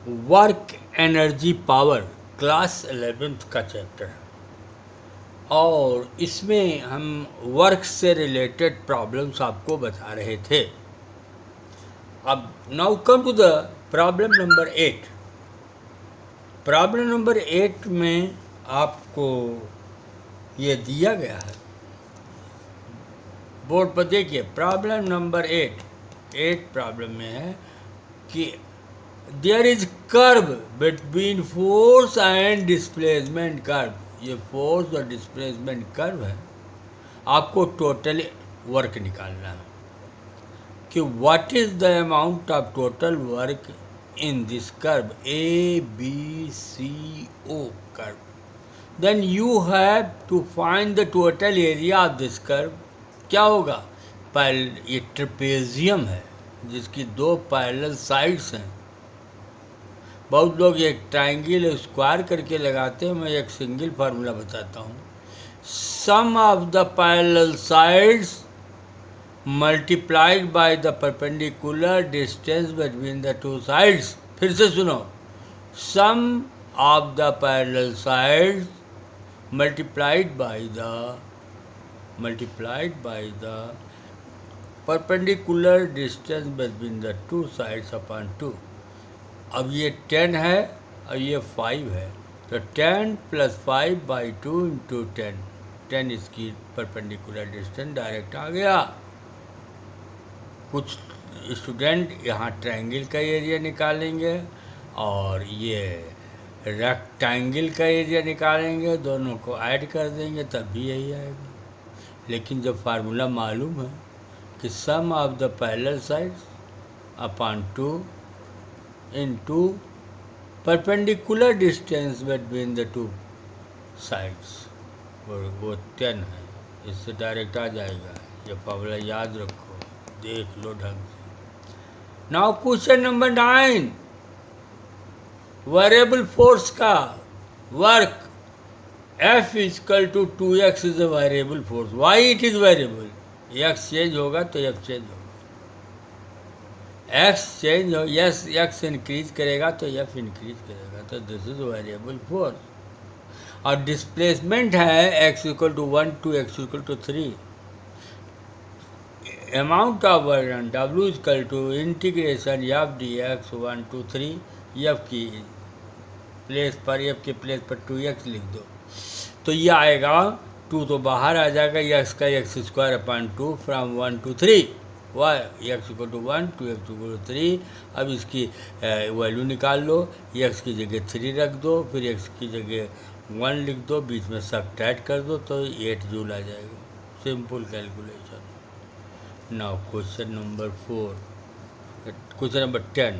Work energy power class 11th का chapter है और इसमें हम वर्क से रिलेटेड प्रॉब्लम्स आपको बता रहे थे। अब now come to the problem number 8। Problem number 8 में आपको ये दिया गया है, बोर्ड पर देखिए। प्रॉब्लम नंबर 8 प्रॉब्लम में है कि there is curve between force and displacement curve. ये फोर्स और डिस्प्लेसमेंट कर्व है, आपको टोटल वर्क निकालना है कि what is the amount of total work in this curve A B C O curve. Then you have to find the total area of this curve. क्या होगा? ये trapezium है जिसकी दो पैरेलल साइड्स हैं। बहुत लोग एक ट्रायंगल स्क्वायर करके लगाते हैं, मैं एक सिंगल फार्मूला बताता हूँ। Sum of the parallel sides multiplied by the perpendicular distance between the two sides. फिर से सुनो, sum of the parallel sides multiplied by the perpendicular distance between the two sides upon 2। अब ये 10 है और ये 5 है, तो 10 + 5 / 2 × 10 इसकी परपेंडिकुलर डिस्टेंस डायरेक्ट आ गया। कुछ स्टूडेंट यहाँ ट्रायंगल का एरिया निकालेंगे और ये रेक्टेंगल का एरिया निकालेंगे, दोनों को ऐड कर देंगे तब भी यही आएगा। लेकिन जब फार्मूला मालूम है कि sum of the parallel sides upon 2 into perpendicular distance between the two sides, वो 10 है, इससे डायरेक्ट आ जाएगा। ये फार्मूला याद रखो, देख लो ढंग से। Now question number 9, variable force का work F = 2x is a variable force. Why it is variable? x change होगा तो F चेंज होगा, एक्स चेंज हो, यस एक्स इंक्रीज करेगा तो एफ इंक्रीज करेगा, तो दिस इज वेरिएबल फोर्स। और डिस्प्लेसमेंट है x = 1 to x = 3। Amount of work W = integration f dx 1 to 3। F की प्लेस पर 2x लिख दो, तो ये आएगा 2 तो बाहर आ जाएगा, x का x² from 1 to 3। Y x = 1 to x = 3। अब इसकी वैल्यू निकाल लो, x की जगह 3 रख दो, फिर x की जगह 1 लिख दो, बीच में सब्ट्रैक्ट कर दो तो 8 जूल आ जाएगा। Simple calculation. Now question number 10।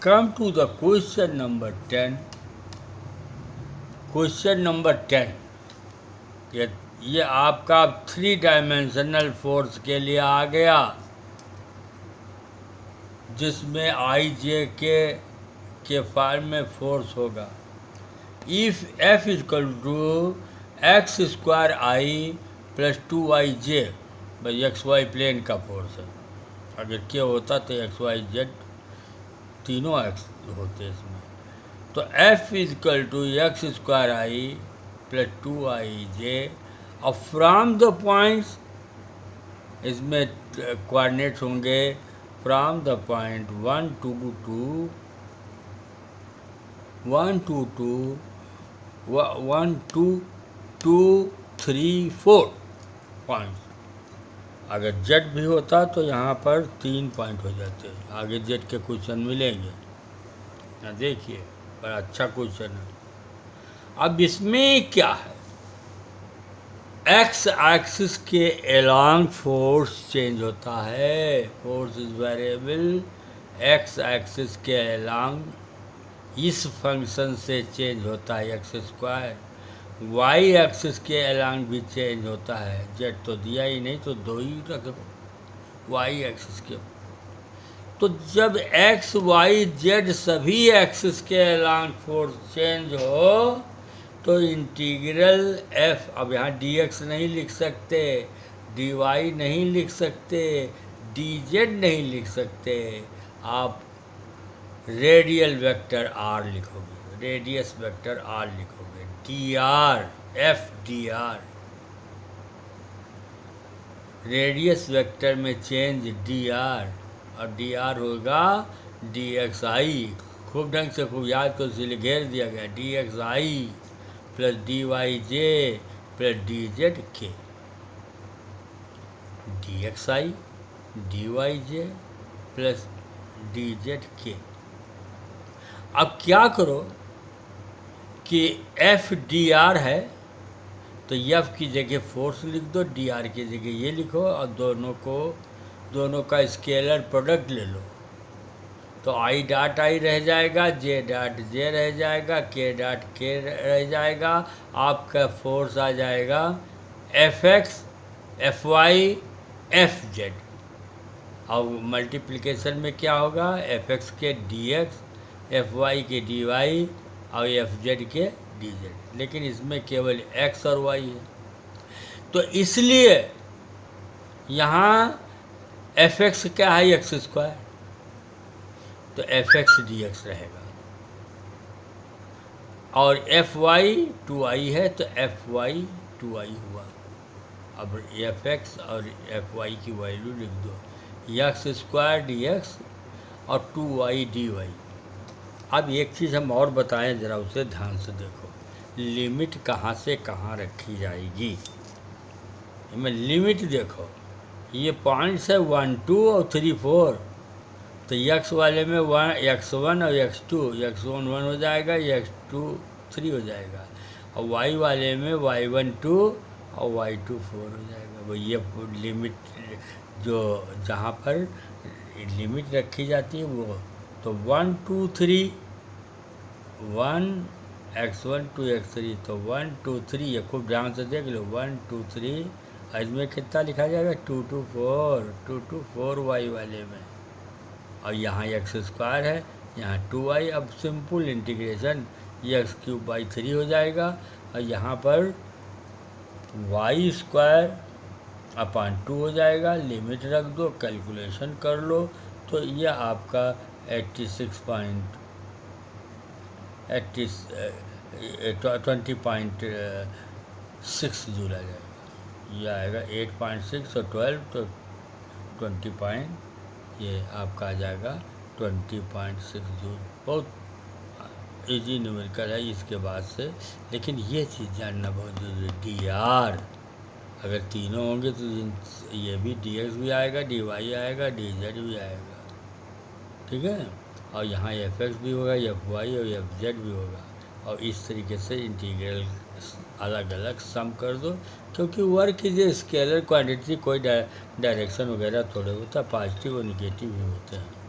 Come to the question number 10। Question number 10 ये आपका 3 डायमेंशनल फोर्स के लिए आ गया, जिसमें आई जे के फॉर्म में फोर्स होगा। If F = x² I + 2yj, भाई XY प्लेन का फोर्स है। अगर क्या होता तो XY Z तीनों x होते इसमें, तो F = x² I + 2yj। और फ्रॉम द पॉइंट्स, इसमें कोऑर्डिनेट्स होंगे from the point 1 to 2, 1 to 2, 3, 4 points. अगर जेड भी होता तो यहाँ पर 3 पॉइंट हो जाते। आगे जेड के क्वेश्चन मिलेंगे, यहाँ देखिए बड़ा अच्छा क्वेश्चन है। अब इसमें क्या है, एक्स एक्सिस के अलोंग फोर्स चेंज होता है। Force is variable. X axis के अलोंग इस फंक्शन से चेंज होता है x²। वाई एक्सिस के अलोंग भी चेंज होता है। जेड तो दिया ही नहीं, तो 2 ही रखो वाई एक्सिस के। तो जब एक्स वाई जेड सभी एक्सिस के अलोंग फोर्स चेंज हो तो इंटीग्रल f, अब यहाँ dx नहीं लिख सकते, dy नहीं लिख सकते, dz नहीं लिख सकते, आप रेडियल वेक्टर आर लिखोगे, रेडियस वेक्टर आर लिखोगे, D R, F D R. Radius vector में चेंज डी आर, और डी आर होगा डी एक्स आई। खूब ढंग से खूब याद को इसलिए घेर दिया गया, D X I plus D Y J plus D Z के। D X I D Y J plus D Z K. अब क्या करो कि एफ डी आर है तो एफ की जगह फोर्स लिख दो, डी आर की जगह ये लिखो, और दोनों का स्केलर प्रोडक्ट ले लो। तो आई डॉट आई रह जाएगा, जे डॉट जे रह जाएगा, के डॉट के रह जाएगा। आपका फोर्स आ जाएगा F X F Y F Z. और मल्टीप्लिकेशन में क्या होगा, एफ एक्स के डी एक्स, एफ वाई के डी वाई और एफ जेड के डी जेड। लेकिन इसमें केवल एक्स और वाई है, तो इसलिए यहाँ एफ एक्स क्या है, एक्स स्क्वायर, तो एफ एक्स डी एक्स रहेगा। और एफ वाई टू आई है तो एफ वाई टू आई हुआ। अब एफ एक्स और एफ वाई की वैल्यू लिख दो, एक्स स्क्वायर डी एक्स और टू वाई डी वाई। अब एक चीज़ हम और बताएं, ज़रा उसे ध्यान से देखो, लिमिट कहाँ से कहाँ रखी जाएगी। मैं लिमिट देखो, ये पॉइंट्स है 1 2 और 3 4। तो एक्स वाले में x1 और x2, x1 1 हो जाएगा, x2 3 हो जाएगा। और y वाले में y1 2 और y2 4 हो जाएगा। वो ये लिमिट जो जहाँ पर लिमिट रखी जाती है वो, तो 1 2 3 1 x1 2 x3, तो 1 2 3, ये खूब ध्यान से देख लो, 1 2 3। इसमें कितना लिखा जाएगा, 2 2 4 y वाले में। और यहाँ एक्स स्क्वायर है, यहाँ 2y। अब सिंपल इंटीग्रेशन, ये एक्स क्यूब बाई 3 हो जाएगा, और यहाँ पर वाई स्क्वायर अपॉन 2 हो जाएगा। लिमिट रख दो, कैलकुलेशन कर लो, तो ये आपका 20.6 जूल आ जाएगा। ये आएगा 8.6 और 12 तो 20. ये आपका आ जाएगा 20.6 जूल। बहुत इजी न्यूमेरिकल है इसके बाद से, लेकिन ये चीज़ जानना बहुत जरूरी है। डी आर अगर तीनों होंगे तो ये भी डी एक्स भी आएगा, डी वाई आएगा, डी जेड भी आएगा, ठीक है। और यहाँ एफ एक्स भी होगा, एफ वाई और एफ जेड भी होगा। और इस तरीके से इंटीग्रल अलग अलग सम कर दो, क्योंकि वर्क की जो स्केलर क्वांटिटी कोई डायरेक्शन वगैरह थोड़े होता है, पॉजिटिव और निगेटिव भी होते हैं।